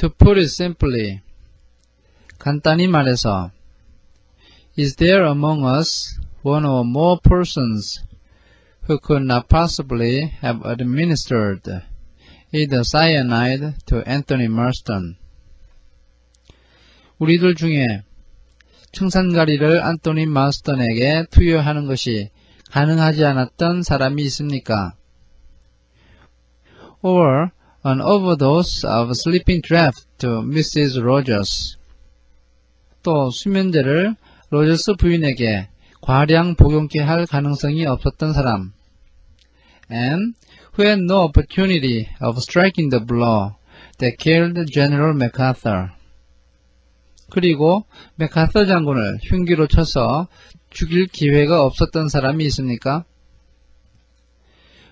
To put it simply, 간단히 말해서, is there among us one or more persons who could not possibly have administered either cyanide to Anthony Marston? 우리들 중에 청산가리를 안토니 마스턴에게 투여하는 것이 가능하지 않았던 사람이 있습니까? Or an overdose of sleeping draft to Mrs. Rogers. 또 수면제를 로저스 부인에게 과량 복용케 할 가능성이 없었던 사람. And who had no opportunity of striking the blow that killed General MacArthur. 그리고 맥아서 장군을 흉기로 쳐서 죽일 기회가 없었던 사람이 있습니까?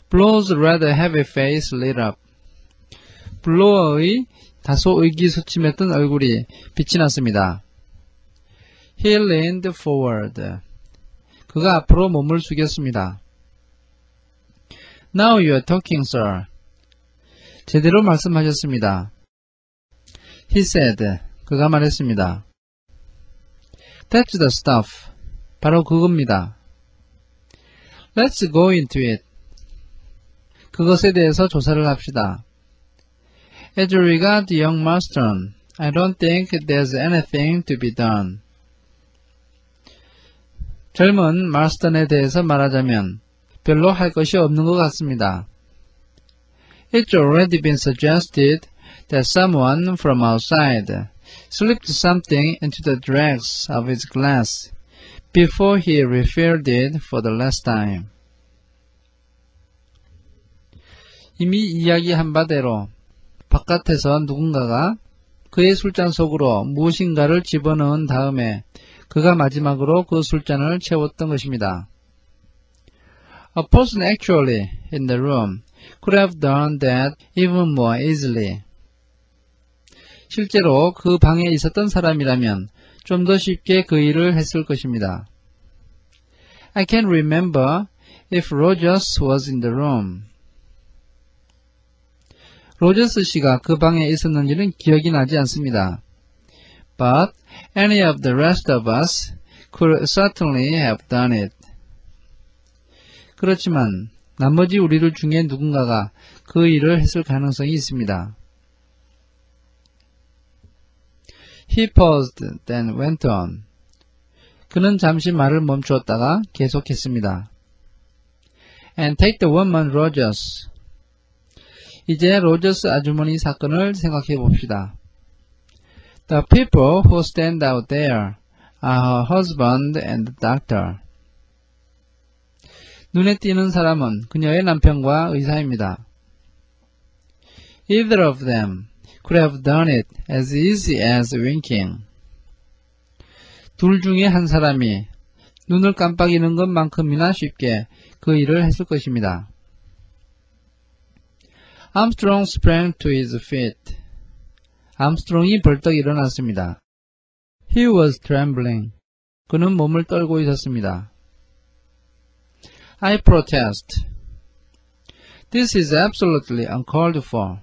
Blow's rather heavy face lit up. 블로어의 다소 의기소침했던 얼굴이 빛이 났습니다. He leaned forward. 그가 앞으로 몸을 숙였습니다. Now you are talking, sir. 제대로 말씀하셨습니다. He said. 그가 말했습니다. That's the stuff. 바로 그겁니다. Let's go into it. 그것에 대해서 조사를 합시다. As regards young Marston, I don't think there's anything to be done. 젊은 마스턴에 대해서 말하자면 별로 할 것이 없는 것 같습니다. It's already been suggested that someone from outside slipped something into the dregs of his glass before he refilled it for the last time. 이미 이야기한 바대로 바깥에서 누군가가 그의 술잔 속으로 무엇인가를 집어넣은 다음에 그가 마지막으로 그 술잔을 채웠던 것입니다. A person actually in the room could have done that even more easily. 실제로 그 방에 있었던 사람이라면 좀 더 쉽게 그 일을 했을 것입니다. I can't remember if Rogers was in the room. 로저스 씨가 그 방에 있었는지는 기억이 나지 않습니다. But any of the rest of us could certainly have done it. 그렇지만 나머지 우리들 중에 누군가가 그 일을 했을 가능성이 있습니다. He paused, then went on. 그는 잠시 말을 멈추었다가 계속했습니다. And take the woman Rogers. 이제 로저스 아주머니 사건을 생각해 봅시다. The people who stand out there are her husband and the doctor. 눈에 띄는 사람은 그녀의 남편과 의사입니다. Either of them could have done it as easy as winking. 둘 중에 한 사람이 눈을 깜빡이는 것만큼이나 쉽게 그 일을 했을 것입니다. Armstrong sprang to his feet. 암스트롱이 벌떡 일어났습니다. He was trembling. 그는 몸을 떨고 있었습니다. I protest. This is absolutely uncalled for.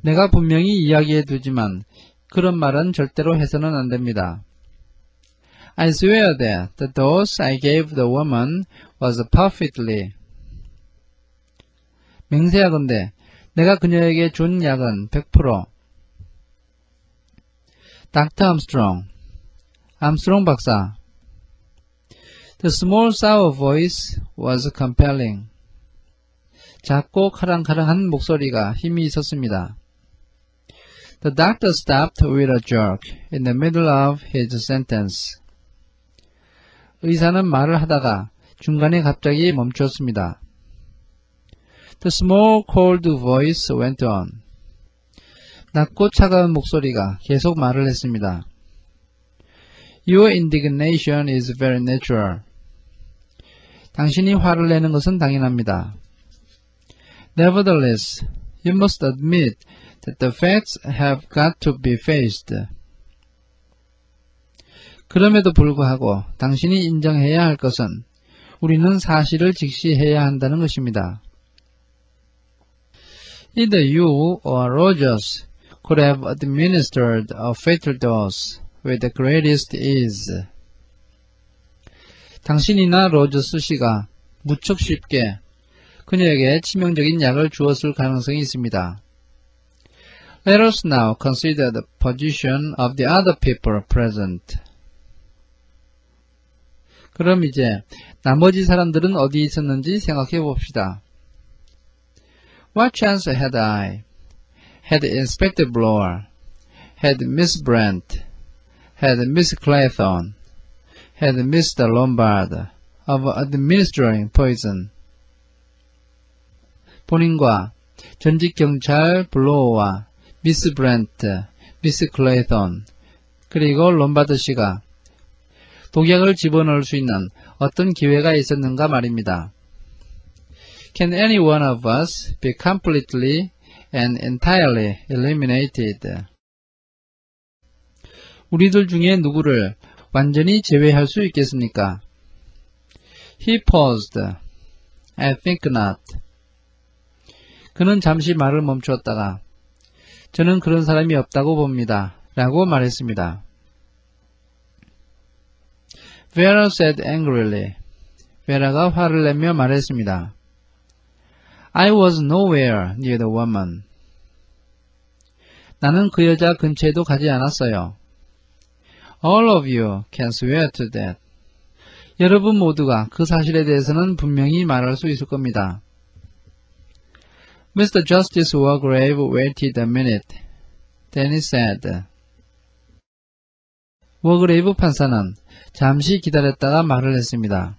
내가 분명히 이야기해 두지만 그런 말은 절대로 해서는 안 됩니다. I swear that the dose I gave the woman was perfectly. 맹세하건대 내가 그녀에게 준 약은 100%. Dr. Armstrong. 암스트롱 박사. The small sour voice was compelling. 작고 카랑카랑한 목소리가 힘이 있었습니다. The doctor stopped with a jerk in the middle of his sentence. 의사는 말을 하다가 중간에 갑자기 멈추었습니다. The small cold voice went on. 낮고 차가운 목소리가 계속 말을 했습니다. Your indignation is very natural. 당신이 화를 내는 것은 당연합니다. Nevertheless, you must admit that the facts have got to be faced. 그럼에도 불구하고 당신이 인정해야 할 것은 우리는 사실을 직시해야 한다는 것입니다. Either you or Rogers could have administered a fatal dose with the greatest ease. 당신이나 로저스 씨가 무척 쉽게 그녀에게 치명적인 약을 주었을 가능성이 있습니다. Let us now consider the position of the other people present. 그럼 이제 나머지 사람들은 어디 있었는지 생각해 봅시다. What chance had I? Had Inspector Blower, had Miss Brent, had Miss Clayton, had Mr. Lombard of administering poison. 본인과 전직 경찰 블로어와 미스 브렌트, 미스 클레이턴, 그리고 롬바드 씨가 독약을 집어넣을 수 있는 어떤 기회가 있었는가 말입니다. Can any one of us be completely and entirely eliminated? 우리들 중에 누구를 완전히 제외할 수 있겠습니까? He paused. I think not. 그는 잠시 말을 멈추었다가 저는 그런 사람이 없다고 봅니다. 라고 말했습니다. Vera said angrily. 베라가 화를 내며 말했습니다. I was nowhere near the woman. 나는 그 여자 근처에도 가지 않았어요. All of you can swear to that. 여러분 모두가 그 사실에 대해서는 분명히 말할 수 있을 겁니다. Mr. Justice Wargrave waited a minute. Then he said. 워그레이브 판사는 잠시 기다렸다가 말을 했습니다.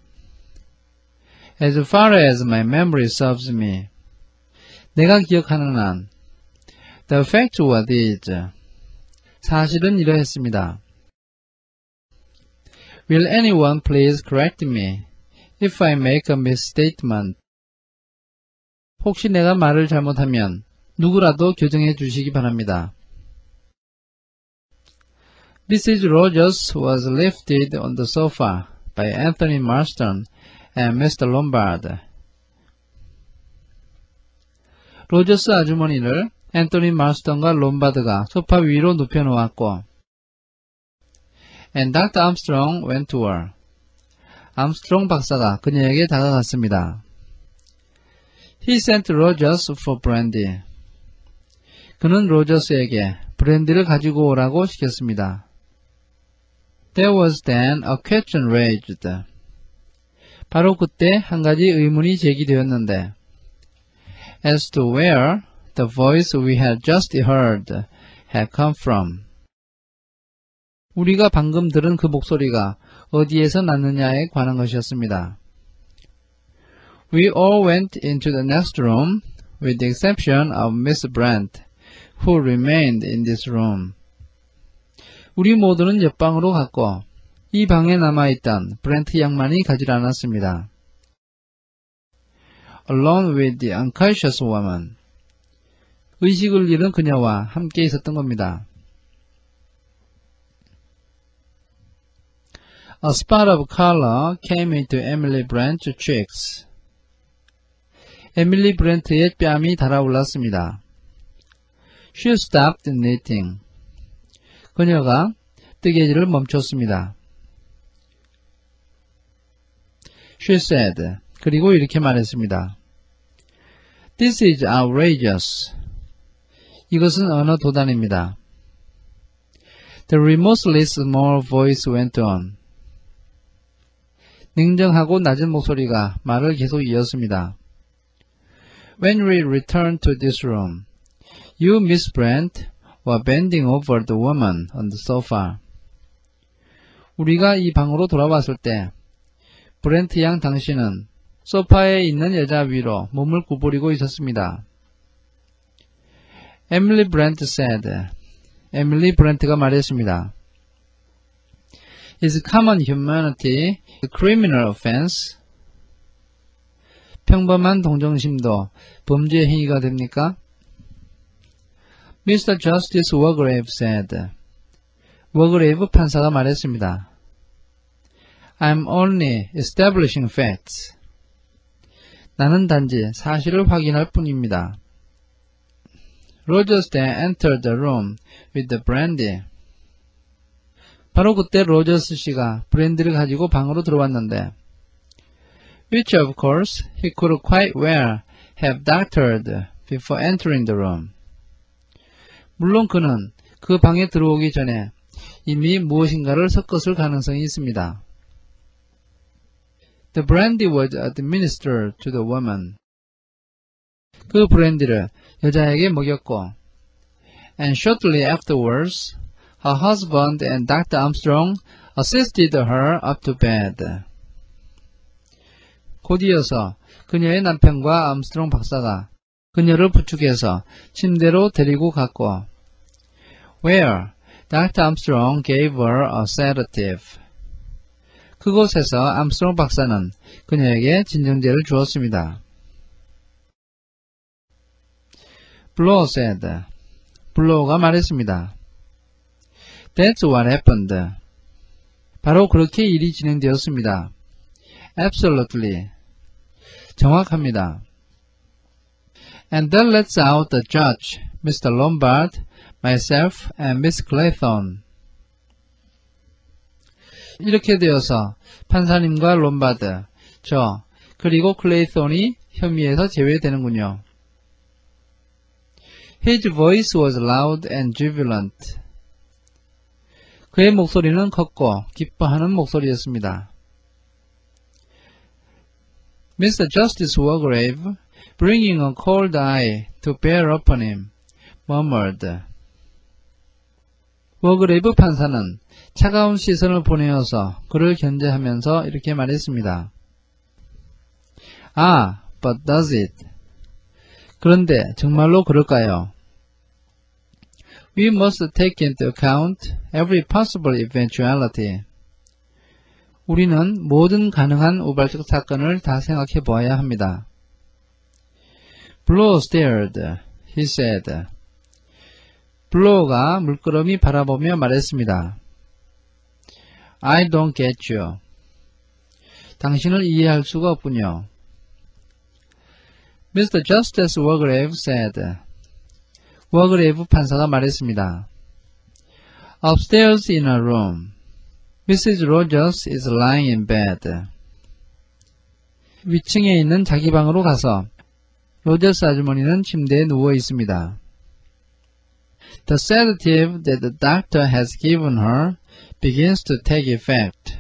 As far as my memory serves me. 내가 기억하는 한 The fact was this. 사실은 이러했습니다. Will anyone please correct me if I make a misstatement? 혹시 내가 말을 잘못하면 누구라도 교정해 주시기 바랍니다. Mrs. Rogers was lifted on the sofa by Anthony Marston and Mr. Lombard. 로저스 아주머니를 앤토니 마스턴과 롬바드가 소파 위로 눕혀놓았고 And Dr. Armstrong went to her. 암스트롱 박사가 그녀에게 다가갔습니다. He sent Rogers for brandy. 그는 로저스에게 브랜디를 가지고 오라고 시켰습니다. There was then a question raised. 바로 그때 한 가지 의문이 제기되었는데 as to where the voice we had just heard had come from. 우리가 방금 들은 그 목소리가 어디에서 났느냐에 관한 것이었습니다. We all went into the next room with the exception of Miss Brent, who remained in this room. 우리 모두는 옆방으로 갔고 이 방에 남아있던 브렌트 양만이 가지 않았습니다. Alone with the unconscious woman. 의식을 잃은 그녀와 함께 있었던 겁니다. A spot of color came into Emily Brent's cheeks. 에밀리 브렌트의 뺨이 달아올랐습니다. She stopped knitting. 그녀가 뜨개질을 멈췄습니다. She said. 그리고 이렇게 말했습니다. This is outrageous. 이것은 언어 도단입니다. The remorseless small voice went on. 냉정하고 낮은 목소리가 말을 계속 이었습니다. When we returned to this room, you, Miss Brent, were bending over the woman on the sofa. 우리가 이 방으로 돌아왔을 때 브렌트 양 당신은 소파에 있는 여자 위로 몸을 구부리고 있었습니다. Emily Brent said. 에밀리 브렌트가 말했습니다. Is common humanity a criminal offense? 평범한 동정심도 범죄 행위가 됩니까? Mr. Justice Wargrave said. 워그레이브 판사가 말했습니다. I'm only establishing facts. 나는 단지 사실을 확인할 뿐입니다. Rogers then entered the room with the brandy. 바로 그때 로저스 씨가 브랜디를 가지고 방으로 들어왔는데, which of course he could quite well have doctored before entering the room. 물론 그는 그 방에 들어오기 전에 이미 무엇인가를 섞었을 가능성이 있습니다. The brandy was administered to the woman. 그 브랜디를 여자에게 먹였고, and shortly afterwards, her husband and Dr. Armstrong assisted her up to bed. 곧 이어서 그녀의 남편과 암스트롱 박사가 그녀를 부축해서 침대로 데리고 갔고, where Dr. Armstrong gave her a sedative. 그곳에서 암스트롱 박사는 그녀에게 진정제를 주었습니다. Blow said. 블로우가 말했습니다. That's what happened. 바로 그렇게 일이 진행되었습니다. Absolutely. 정확합니다. And that lets out the judge, Mr. Lombard, myself, and Miss Clayton. 이렇게 되어서 판사님과 롬바드, 저, 그리고 클레이톤이 혐의에서 제외되는군요. His voice was loud and jubilant. 그의 목소리는 컸고 기뻐하는 목소리였습니다. Mr. Justice Wargrave, bringing a cold eye to bear upon him, murmured. 워그레이브 판사는 차가운 시선을 보내어서 그를 견제하면서 이렇게 말했습니다. Ah, but does it? 그런데 정말로 그럴까요? We must take into account every possible eventuality. 우리는 모든 가능한 우발적 사건을 다 생각해 보아야 합니다. Blow stared. He said. 블로우가 물끄러미 바라보며 말했습니다. I don't get you. 당신을 이해할 수가 없군요. Mr. Justice Wargrave said. 워그레이브 판사가 말했습니다. Upstairs in a room. Mrs. Rogers is lying in bed. 위층에 있는 자기 방으로 가서 로저스 아주머니는 침대에 누워 있습니다. The sedative that the doctor has given her begins to take effect.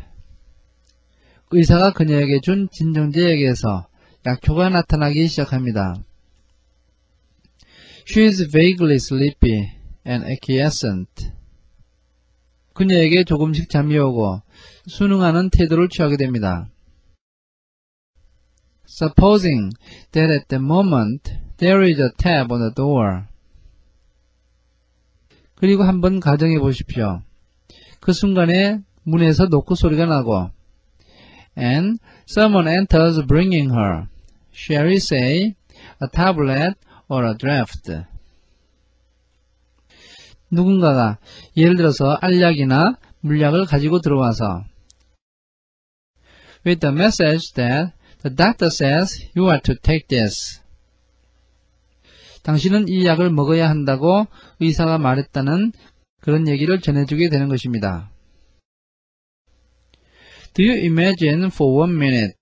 의사가 그녀에게 준 진정제약에서 약효가 나타나기 시작합니다. She is vaguely sleepy and acquiescent. 그녀에게 조금씩 잠이 오고 순응하는 태도를 취하게 됩니다. Supposing that at the moment there is a tap on the door. 그리고 한번 가정해 보십시오. 그 순간에 문에서 노크 소리가 나고 and someone enters bringing her, shall we say, a tablet or a draft. 누군가가 예를 들어서 알약이나 물약을 가지고 들어와서 with the message that the doctor says you are to take this. 당신은 이 약을 먹어야 한다고 의사가 말했다는 그런 얘기를 전해주게 되는 것입니다. Do you imagine for 1 minute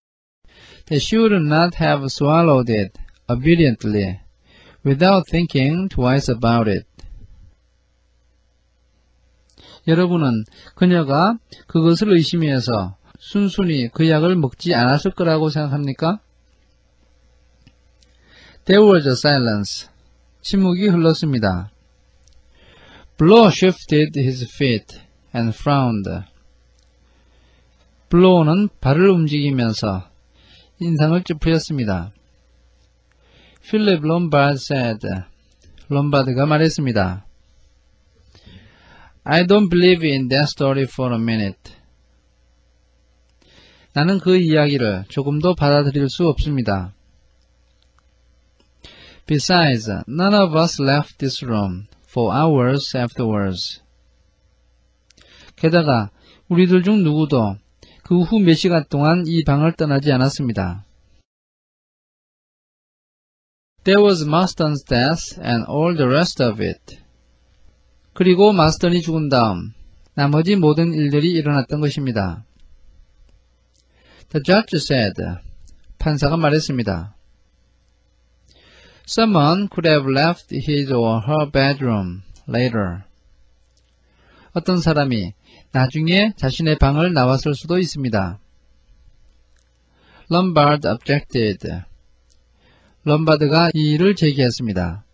that she would not have swallowed it obediently without thinking twice about it? 여러분은 그녀가 그것을 의심해서 순순히 그 약을 먹지 않았을 거라고 생각합니까? There was a silence. 침묵이 흘렀습니다. Blow shifted his feet and frowned. 블로우는 발을 움직이면서 인상을 찌푸렸습니다. Philip Lombard said. 롬바드가 말했습니다. I don't believe in that story for a minute. 나는 그 이야기를 조금도 받아들일 수 없습니다. Besides, none of us left this room for hours afterwards. 게다가 우리들 중 누구도 그 후 몇 시간 동안 이 방을 떠나지 않았습니다. There was Marston's death and all the rest of it. 그리고 마스턴이 죽은 다음 나머지 모든 일들이 일어났던 것입니다. The judge said, 판사가 말했습니다. Someone could have left his or her bedroom later. 어떤 사람이 나중에 자신의 방을 나왔을 수도 있습니다. Lombard objected. 럼바드가 이의를 제기했습니다.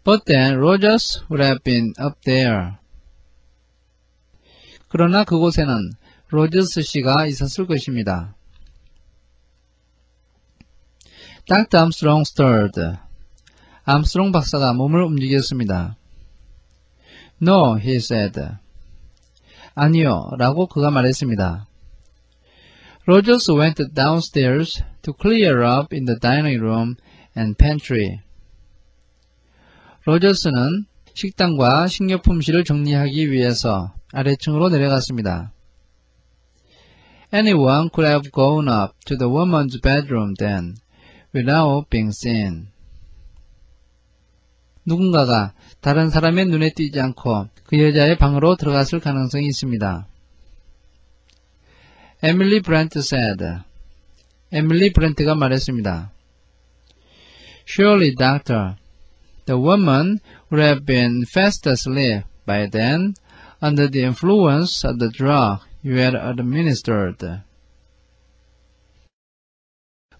But then Rogers would have been up there. 그러나 그곳에는 로저스 씨가 있었을 것입니다. Dr. Armstrong stirred. 암스트롱 박사가 몸을 움직였습니다. No, he said. 아니요, 라고 그가 말했습니다. Rogers went downstairs to clear up in the dining room and pantry. 로저스는 식당과 식료품실을 정리하기 위해서 아래층으로 내려갔습니다. Anyone could have gone up to the woman's bedroom then, without being seen. 누군가가 다른 사람의 눈에 띄지 않고 그 여자의 방으로 들어갔을 가능성이 있습니다. Emily Brent said. 에밀리 브렌트가 말했습니다. Surely, doctor, the woman would have been fast asleep by then under the influence of the drug you had administered.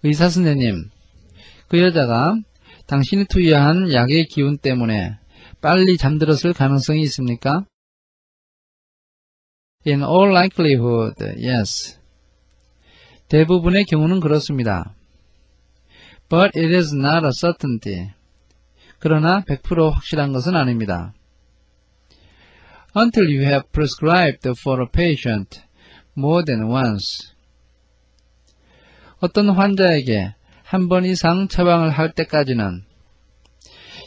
의사 선생님, 그 여자가 당신이 투여한 약의 기운 때문에 빨리 잠들었을 가능성이 있습니까? In all likelihood, yes. 대부분의 경우는 그렇습니다. But it is not a certainty. 그러나 100% 확실한 것은 아닙니다. Until you have prescribed for a patient more than once. 어떤 환자에게 한 번 이상 처방을 할 때까지는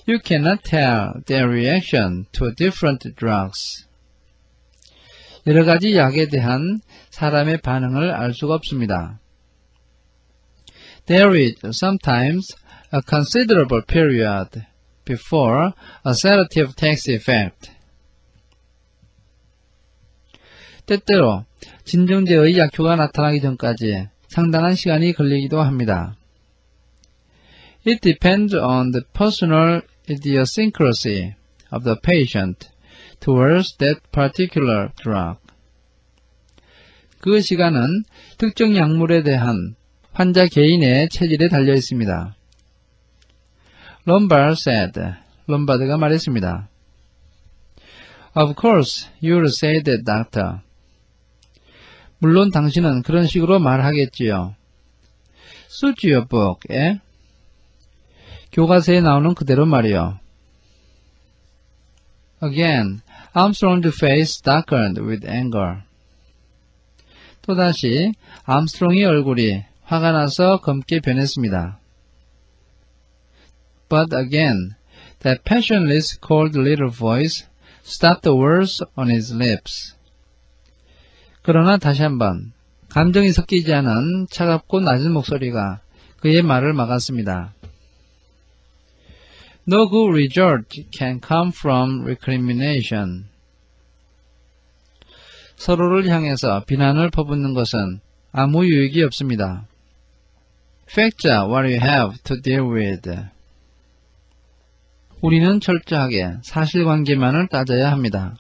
You cannot tell their reaction to different drugs. 여러 가지 약에 대한 사람의 반응을 알 수가 없습니다. There is sometimes a considerable period before a sedative takes effect. 때때로 진정제의 약효가 나타나기 전까지 상당한 시간이 걸리기도 합니다. It depends on the personal idiosyncrasy of the patient towards that particular drug. 그 시간은 특정 약물에 대한 환자 개인의 체질에 달려 있습니다. Lombard said. 롬바드가 말했습니다. Of course, you'll say that, doctor. 물론 당신은 그런 식으로 말하겠지요. Suit your book, 예? 교과서에 나오는 그대로 말이요. Again, Armstrong's face darkened with anger. 또다시 암스트롱의 얼굴이 화가 나서 검게 변했습니다. But again, that passionless, cold little voice stopped the words on his lips. 그러나 다시 한번 감정이 섞이지 않은 차갑고 낮은 목소리가 그의 말을 막았습니다. No good result can come from recrimination. 서로를 향해서 비난을 퍼붓는 것은 아무 유익이 없습니다. Facts are what you have to deal with. 우리는 철저하게 사실관계만을 따져야 합니다.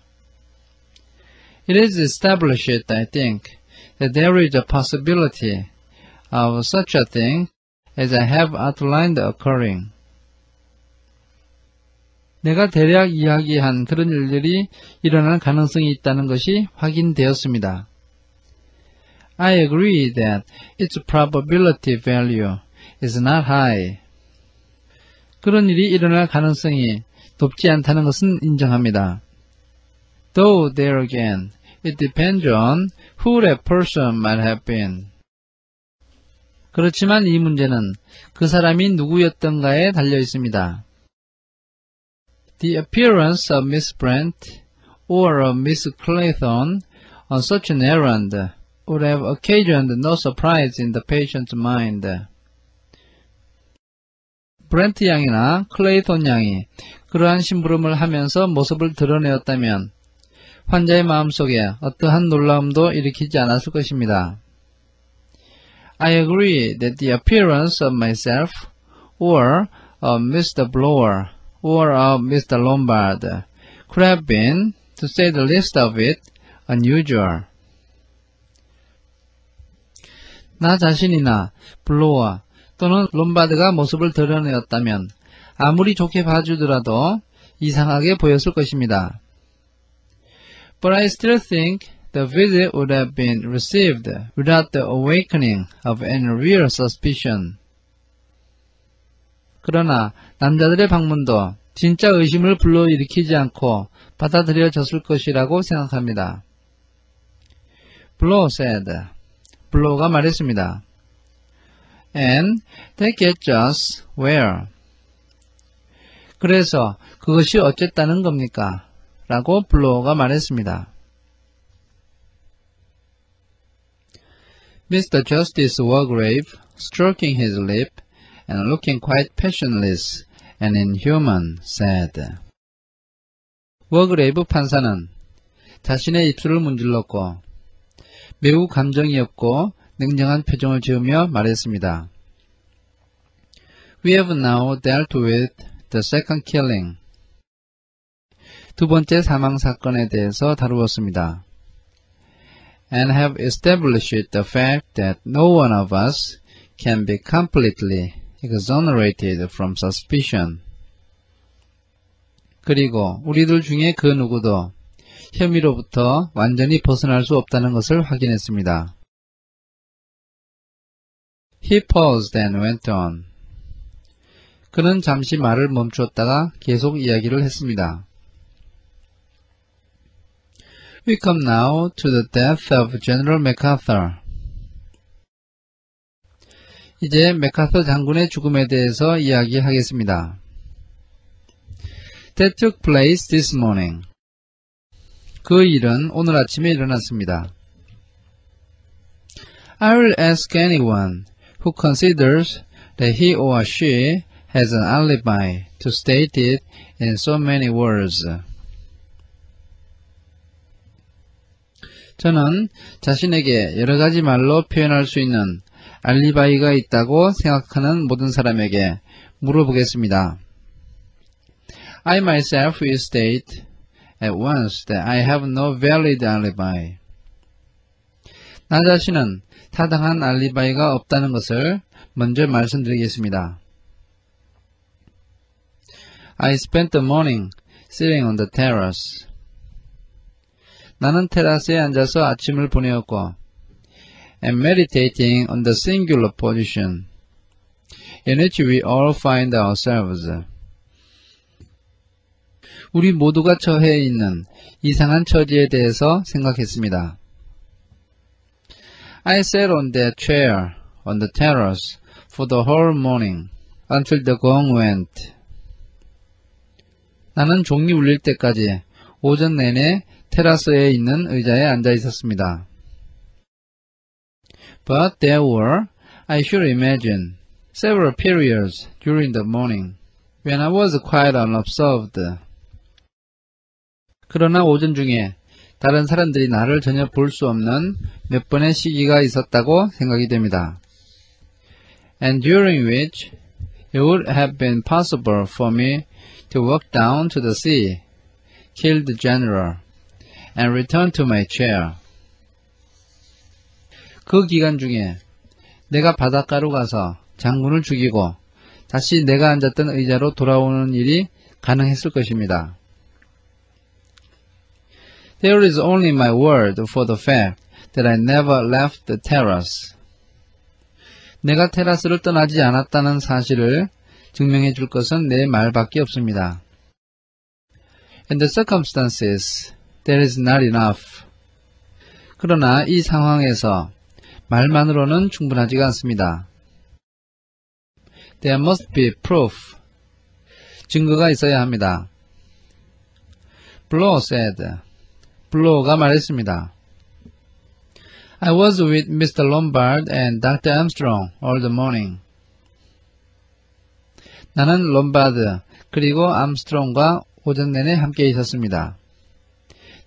It is established, I think, that there is a possibility of such a thing as I have outlined occurring. 내가 대략 이야기한 그런 일들이 일어날 가능성이 있다는 것이 확인되었습니다. I agree that its probability value is not high. 그런 일이 일어날 가능성이 높지 않다는 것은 인정합니다. Though there again, it depends on who that person might have been. 그렇지만 이 문제는 그 사람이 누구였던가에 달려 있습니다. The appearance of Miss Brent or of Miss Clayton on such an errand would have occasioned no surprise in the patient's mind. 브렌트 양이나 클레이톤 양이 그러한 심부름을 하면서 모습을 드러내었다면 환자의 마음속에 어떠한 놀라움도 일으키지 않았을 것입니다. I agree that the appearance of myself or of Mr. Blower or of Mr. Lombard could have been, to say the least of it, unusual. 나 자신이나 블로어 또는 롬바드가 모습을 드러내었다면 아무리 좋게 봐주더라도 이상하게 보였을 것입니다. But I still think the visit would have been received without the awakening of any real suspicion. 그러나 남자들의 방문도 진짜 의심을 불러일으키지 않고 받아들여졌을 것이라고 생각합니다. Blow said. 블로우가 말했습니다. And that gets us where? 그래서 그것이 어쨌다는 겁니까? 라고 블로우가 말했습니다. Mr. Justice Wargrave, stroking his lip and looking quite passionless and inhuman, said. 워그레이브 판사는 자신의 입술을 문질렀고 매우 감정이 없고 냉정한 표정을 지으며 말했습니다. We have now dealt with the second killing. 두 번째 사망 사건에 대해서 다루었습니다. And have established the fact that no one of us can be completely exonerated from suspicion. 그리고 우리들 중에 그 누구도 혐의로부터 완전히 벗어날 수 없다는 것을 확인했습니다. He paused and went on. 그는 잠시 말을 멈추었다가 계속 이야기를 했습니다. We come now to the death of General MacArthur. 이제 맥카서 장군의 죽음에 대해서 이야기하겠습니다. That took place this morning. 그 일은 오늘 아침에 일어났습니다. I will ask anyone who considers that he or she has an alibi to state it in so many words. 저는 자신에게 여러 가지 말로 표현할 수 있는 알리바이가 있다고 생각하는 모든 사람에게 물어보겠습니다. I myself will state at once that I have no valid alibi. 나 자신은 타당한 알리바이가 없다는 것을 먼저 말씀드리겠습니다. I spent the morning sitting on the terrace. 나는 테라스에 앉아서 아침을 보내었고 and meditating on the singular position in which we all find ourselves. 우리 모두가 처해 있는 이상한 처지에 대해서 생각했습니다. I sat on that chair on the terrace for the whole morning until the gong went. 나는 종이 울릴 때까지 오전 내내 테라스에 있는 의자에 앉아 있었습니다. But there were, I should imagine, several periods during the morning when I was quite unobserved. 그러나 오전 중에 다른 사람들이 나를 전혀 볼 수 없는 몇 번의 시기가 있었다고 생각이 됩니다. And during which it would have been possible for me to walk down to the sea, kill the general, and return to my chair. 그 기간 중에 내가 바닷가로 가서 장군을 죽이고 다시 내가 앉았던 의자로 돌아오는 일이 가능했을 것입니다. There is only my word for the fact that I never left the terrace. 내가 테라스를 떠나지 않았다는 사실을 증명해 줄 것은 내 말밖에 없습니다. In the circumstances, that is not enough. 그러나 이 상황에서 말만으로는 충분하지가 않습니다. There must be proof. 증거가 있어야 합니다. Blow said. 블로우가 말했습니다. I was with Mr. Lombard and Dr. Armstrong all the morning. 나는 롬바드 그리고 암스트롱과 오전 내내 함께 있었습니다.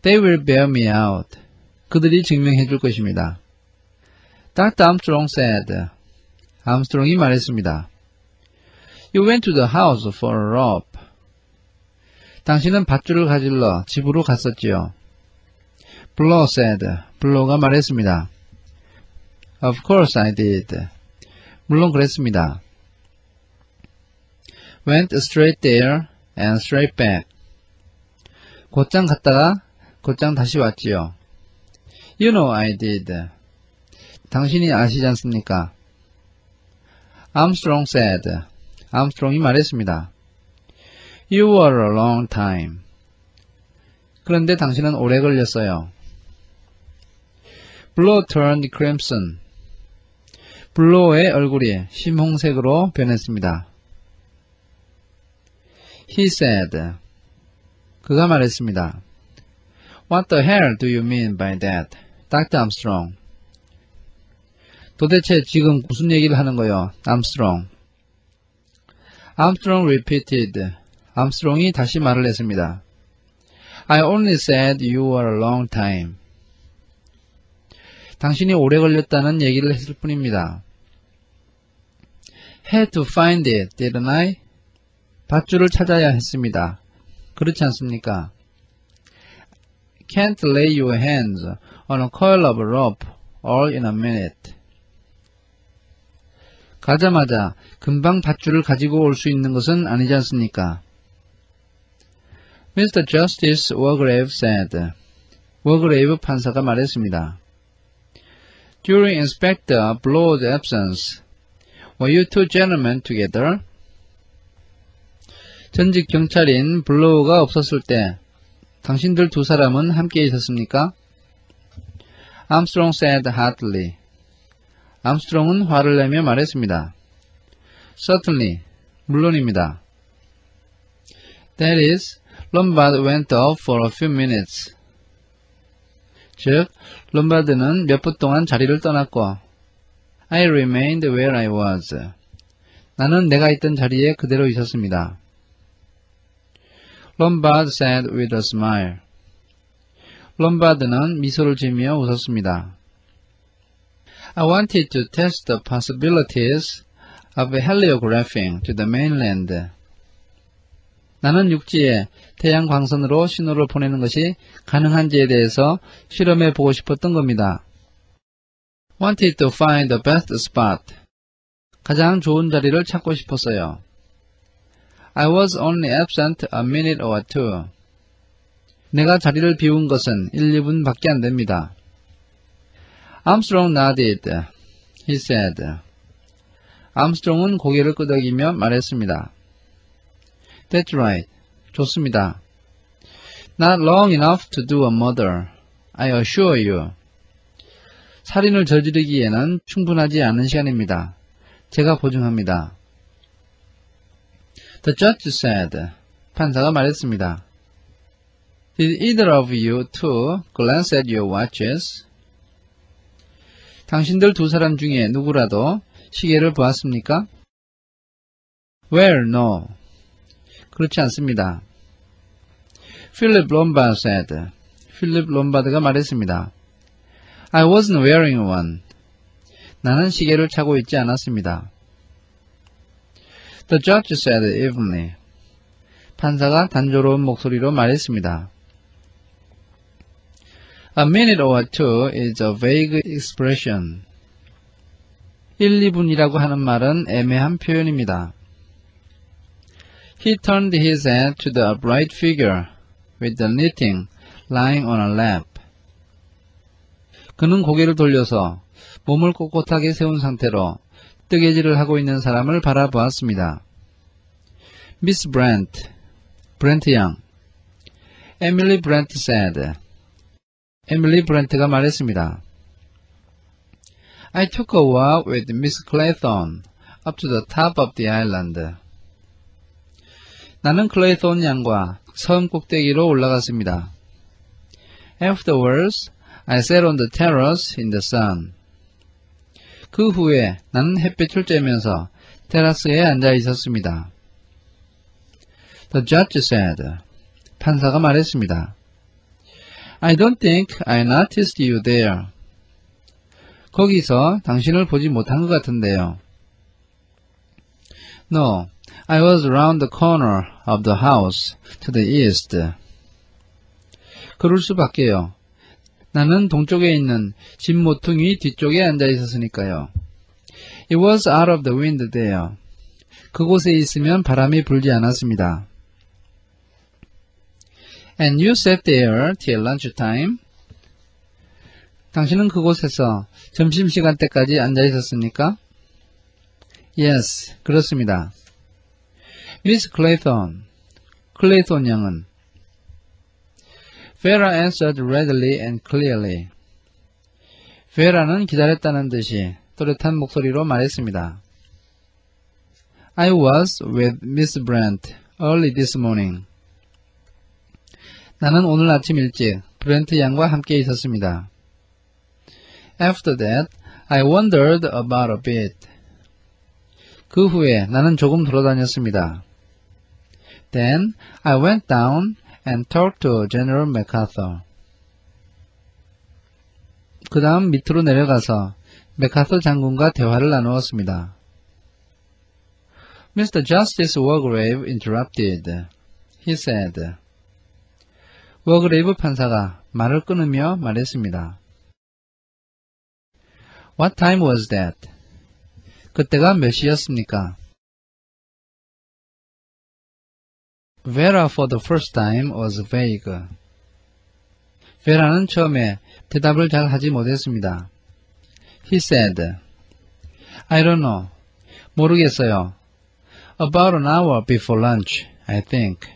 They will bear me out. 그들이 증명해 줄 것입니다. Dr. Armstrong said. 암스트롱이 말했습니다. You went to the house for a rope. 당신은 밧줄을 가질러 집으로 갔었지요. Blow said. 블로우가 말했습니다. Of course I did. 물론 그랬습니다. Went straight there and straight back. 곧장 갔다가 곧장 다시 왔지요. You know I did. 당신이 아시지 않습니까? Armstrong said. 암스트롱이 말했습니다. You were a long time. 그런데 당신은 오래 걸렸어요. Blow turned crimson. 블로우의 얼굴이 심홍색으로 변했습니다. He said. 그가 말했습니다. What the hell do you mean by that, Dr. Armstrong? 도대체 지금 무슨 얘기를 하는 거요, 암스트롱? Armstrong repeated. 암스트롱이 다시 말을 했습니다. I only said you were a long time. 당신이 오래 걸렸다는 얘기를 했을 뿐입니다. Had to find it, didn't I? 밧줄을 찾아야 했습니다. 그렇지 않습니까? Can't lay your hands on a coil of rope all in a minute. 가자마자 금방 밧줄을 가지고 올 수 있는 것은 아니지 않습니까? Mr. Justice Wargrave said. 워그레이브 판사가 말했습니다. During Inspector Blow's absence, were you two gentlemen together? 전직 경찰인 블로우가 없었을 때 당신들 두 사람은 함께 있었습니까? Armstrong said hotly. 암스트롱은 화를 내며 말했습니다. Certainly, 물론입니다. That is, Lombard went off for a few minutes. 즉, 롬바드는 몇 분 동안 자리를 떠났고 I remained where I was. 나는 내가 있던 자리에 그대로 있었습니다. Lombard said with a smile. 롬바드는 미소를 지으며 웃었습니다. I wanted to test the possibilities of heliographing to the mainland. 나는 육지에 태양 광선으로 신호를 보내는 것이 가능한지에 대해서 실험해 보고 싶었던 겁니다. Wanted to find the best spot. 가장 좋은 자리를 찾고 싶었어요. I was only absent a minute or two. 내가 자리를 비운 것은 1, 2분 밖에 안 됩니다. Armstrong nodded. He said. 암스트롱은 고개를 끄덕이며 말했습니다. That's right. 좋습니다. Not long enough to do a murder. I assure you. 살인을 저지르기에는 충분하지 않은 시간입니다. 제가 보증합니다. The judge said. 판사가 말했습니다. Did either of you two glance at your watches? 당신들 두 사람 중에 누구라도 시계를 보았습니까? Well, no. 그렇지 않습니다. Philip Lombard said. 필립 롬바드가 말했습니다. I wasn't wearing one. 나는 시계를 차고 있지 않았습니다. The judge said evenly. 판사가 단조로운 목소리로 말했습니다. A minute or two is a vague expression. 1, 2분이라고 하는 말은 애매한 표현입니다. He turned his head to the upright figure with the knitting lying on a lap. 그는 고개를 돌려서 몸을 꼿꼿하게 세운 상태로 뜨개질을 하고 있는 사람을 바라보았습니다. Miss Brent, 브렌트 양. Emily Brent said. 에밀리 브렌트가 말했습니다. I took a walk with Miss Claythorne up to the top of the island. 나는 클레이톤 양과 섬 꼭대기로 올라갔습니다. Afterwards, I sat on the terrace in the sun. 그 후에 나는 햇빛을 쬐면서 테라스에 앉아 있었습니다. The judge said. 판사가 말했습니다. I don't think I noticed you there. 거기서 당신을 보지 못한 것 같은데요. No, I was around the corner of the house to the east. 그럴 수밖에요. 나는 동쪽에 있는 집 모퉁이 뒤쪽에 앉아 있었으니까요. It was out of the wind there. 그곳에 있으면 바람이 불지 않았습니다. And you sat there till lunchtime? 당신은 그곳에서 점심시간 때까지 앉아 있었습니까? Yes, 그렇습니다. Miss Clayton, 클레이톤 양은 Vera answered readily and clearly. Vera는 기다렸다는 듯이 또렷한 목소리로 말했습니다. I was with Miss Brent early this morning. 나는 오늘 아침 일찍 브렌트 양과 함께 있었습니다. After that, I wandered about a bit. 그 후에 나는 조금 돌아다녔습니다. Then I went down and talked to General MacArthur. 그 다음 밑으로 내려가서 맥아서 장군과 대화를 나누었습니다. Mr. Justice Wargrave interrupted. He said. 워그레이브 판사가 말을 끊으며 말했습니다. What time was that? 그때가 몇 시였습니까? Vera for the first time was vague. 베라는 처음에 대답을 잘 하지 못했습니다. He said, I don't know. 모르겠어요. About an hour before lunch, I think.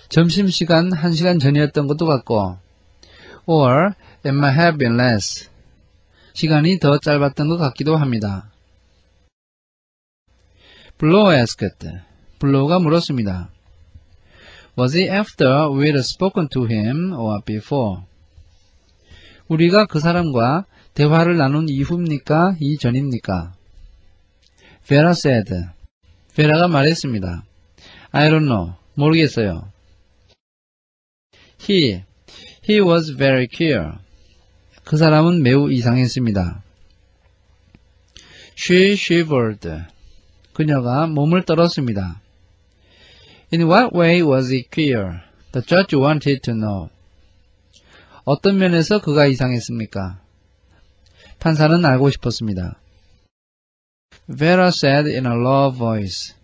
점심시간 1시간 전이었던 것도 같고, or it might have been less. 시간이 더 짧았던 것 같기도 합니다. Blow asked. 블로우가 물었습니다. Was it after we had spoken to him or before? 우리가 그 사람과 대화를 나눈 이후입니까? 이전입니까? Vera said. 베라가 말했습니다. I don't know. 모르겠어요. He was very queer. 그 사람은 매우 이상했습니다. She shivered. 그녀가 몸을 떨었습니다. In what way was he queer? The judge wanted to know. 어떤 면에서 그가 이상했습니까? 판사는 알고 싶었습니다. Vera said in a low voice.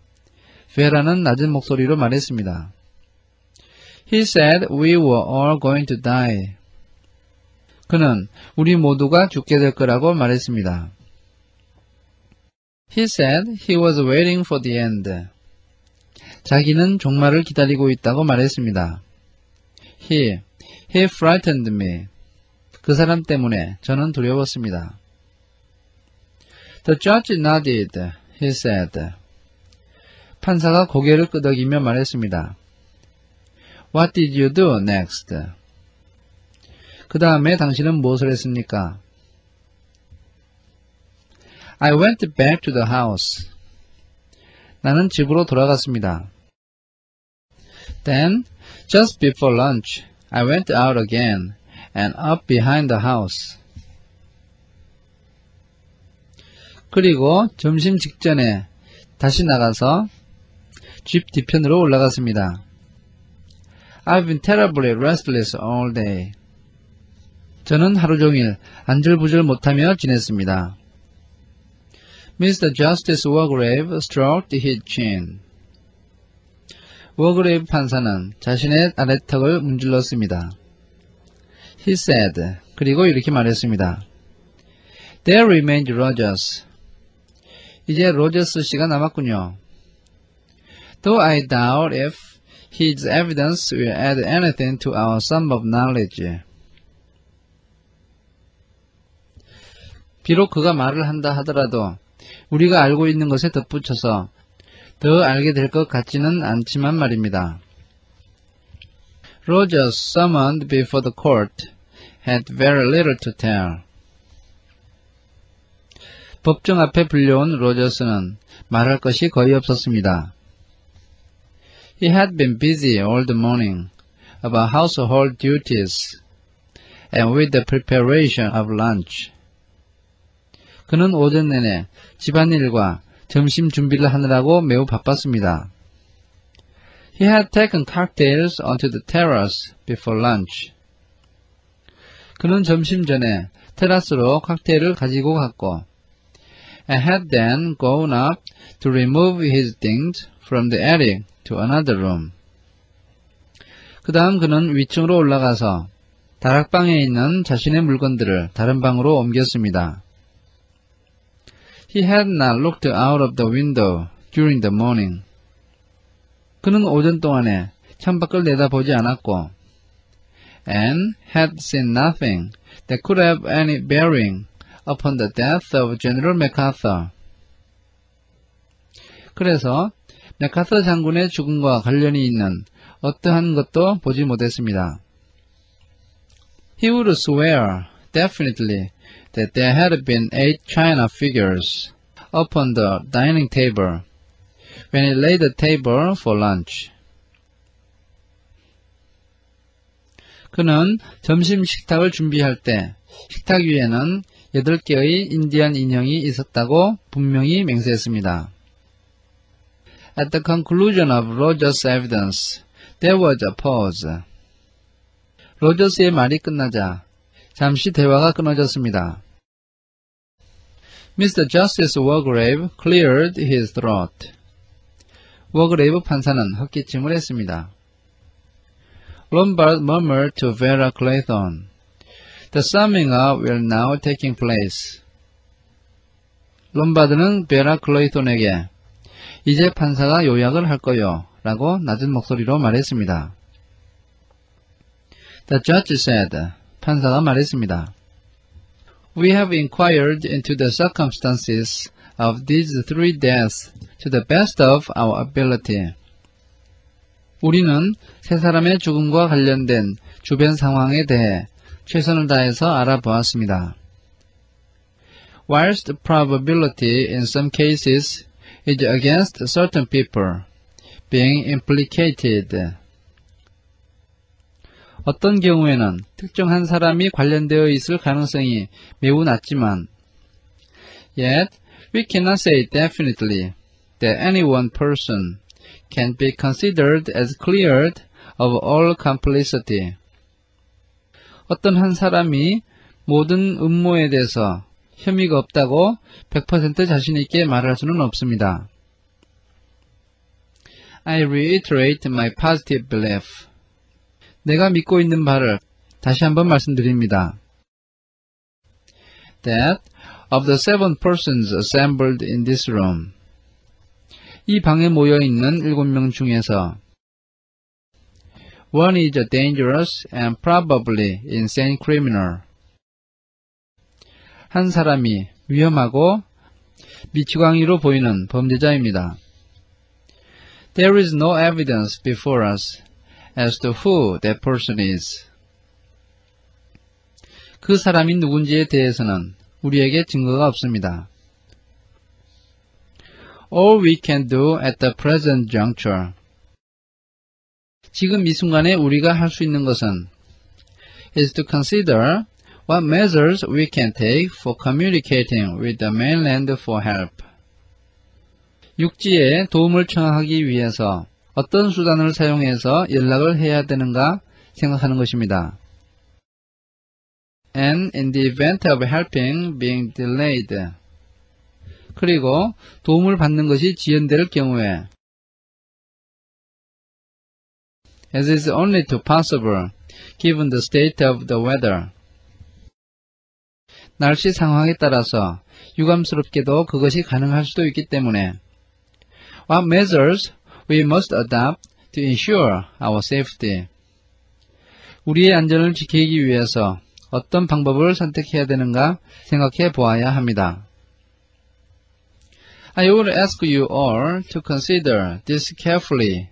베라는 낮은 목소리로 말했습니다. He said we were all going to die. 그는 우리 모두가 죽게 될 거라고 말했습니다. He said he was waiting for the end. 자기는 종말을 기다리고 있다고 말했습니다. He frightened me. 그 사람 때문에 저는 두려웠습니다. The judge nodded. He said. 판사가 고개를 끄덕이며 말했습니다. What did you do next? 그 다음에 당신은 무엇을 했습니까? I went back to the house. 나는 집으로 돌아갔습니다. Then, just before lunch, I went out again and up behind the house. 그리고 점심 직전에 다시 나가서 집 뒤편으로 올라갔습니다. I've been terribly restless all day. 저는 하루 종일 안절부절 못하며 지냈습니다. Mr. Justice Wargrave stroked his chin. 워그레이브 판사는 자신의 아래턱을 문질렀습니다. He said. 그리고 이렇게 말했습니다. There remained Rogers. 이제 로저스 씨가 남았군요. Though I doubt if his evidence will add anything to our sum of knowledge. 비록 그가 말을 한다 하더라도 우리가 알고 있는 것에 덧붙여서 더 알게 될 것 같지는 않지만 말입니다. Rogers summoned before the court had very little to tell. 법정 앞에 불려온 로저스는 말할 것이 거의 없었습니다. He had been busy all the morning about household duties and with the preparation of lunch. 그는 오전 내내 집안일과 점심 준비를 하느라고 매우 바빴습니다. He had taken cocktails onto the terrace before lunch. 그는 점심 전에 테라스로 칵테일을 가지고 갔고, and had then gone up to remove his things from the attic to another room. 그 다음 그는 위층으로 올라가서 다락방에 있는 자신의 물건들을 다른 방으로 옮겼습니다. He had not looked out of the window during the morning. 그는 오전 동안에 창밖을 내다보지 않았고, and had seen nothing that could have any bearing upon the death of General MacArthur. 그래서 맥아서 장군의 죽음과 관련이 있는 어떠한 것도 보지 못했습니다. He would swear definitely that there had been 8 china figures upon the dining table when he laid the table for lunch. 그는 점심 식탁을 준비할 때 식탁 위에는 8개의 인디안 인형이 있었다고 분명히 맹세했습니다. At the conclusion of Rogers' evidence, there was a pause. 로저스의 말이 끝나자 잠시 대화가 끊어졌습니다. Mr. Justice Wargrave cleared his throat. 워그레이브 판사는 헛기침을 했습니다. Lombard murmured to Vera Clayton, "The summing up will now taking place." 롬바드는 베라 클레이톤에게 이제 판사가 요약을 할 거요 라고 낮은 목소리로 말했습니다. The judge said, 판사가 말했습니다. We have inquired into the circumstances of these 3 deaths to the best of our ability. 우리는 3사람의 죽음과 관련된 주변 상황에 대해 최선을 다해서 알아보았습니다. Whilst probability in some cases is against certain people being implicated. 어떤 경우에는 특정한 사람이 관련되어 있을 가능성이 매우 낮지만 Yet, we cannot say definitely that any one person can be considered as cleared of all complicity. 어떤 한 사람이 모든 음모에 대해서 혐의가 없다고 100% 자신있게 말할 수는 없습니다. I reiterate my positive belief. 내가 믿고 있는 바를 다시 한번 말씀드립니다. That of the 7 persons assembled in this room, 이 방에 모여있는 7명 중에서 one is a dangerous and probably insane criminal. 한 사람이 위험하고 미치광이로 보이는 범죄자입니다. There is no evidence before us as to who that person is. 그 사람이 누군지에 대해서는 우리에게 증거가 없습니다. All we can do at the present juncture. 지금 이 순간에 우리가 할 수 있는 것은 is to consider what measures we can take for communicating with the mainland for help. 육지에 도움을 청하기 위해서 어떤 수단을 사용해서 연락을 해야 되는가 생각하는 것입니다. And in the event of helping being delayed. 그리고 도움을 받는 것이 지연될 경우에 as is only too possible given the state of the weather. 날씨 상황에 따라서 유감스럽게도 그것이 가능할 수도 있기 때문에 What measures we must adopt to ensure our safety. 우리의 안전을 지키기 위해서 어떤 방법을 선택해야 되는가 생각해 보아야 합니다. I would ask you all to consider this carefully.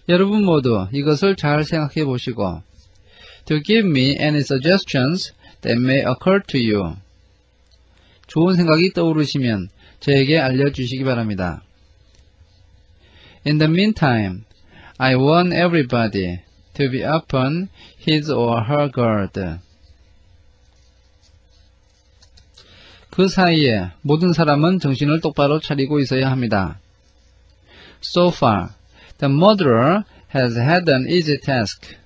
여러분 모두 이것을 잘 생각해 보시고 to give me any suggestions that may occur to you. 좋은 생각이 떠오르시면 저에게 알려주시기 바랍니다. In the meantime, I warn everybody to be upon his or her guard. 그 사이에 모든 사람은 정신을 똑바로 차리고 있어야 합니다. So far, the murderer has had an easy task.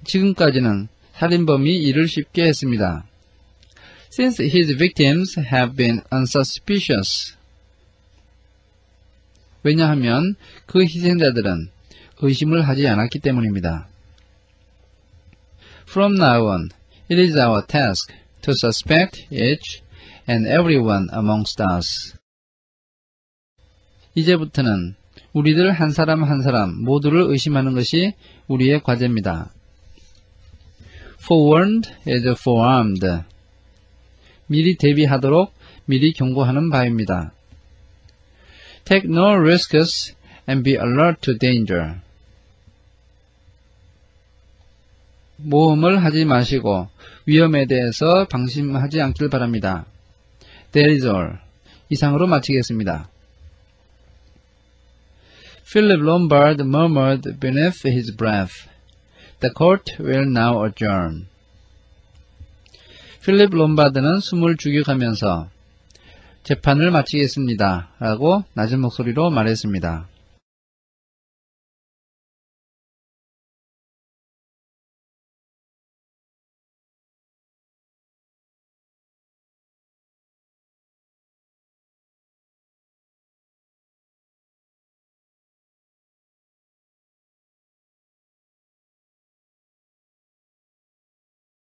지금까지는 살인범이 일을 쉽게 했습니다. Since his victims have been unsuspicious. 왜냐하면 그 희생자들은 의심을 하지 않았기 때문입니다. From now on, it is our task to suspect each and everyone amongst us. 이제부터는 우리들 한 사람 한 사람 모두를 의심하는 것이 우리의 과제입니다. Forewarned is forearmed. 미리 대비하도록 미리 경고하는 바입니다. Take no risks and be alert to danger. 모험을 하지 마시고 위험에 대해서 방심하지 않길 바랍니다. That is all. 이상으로 마치겠습니다. Philip Lombard murmured beneath his breath. The court will now adjourn. 필립 롬바드는 숨을 죽여가면서 재판을 마치겠습니다. 라고 낮은 목소리로 말했습니다.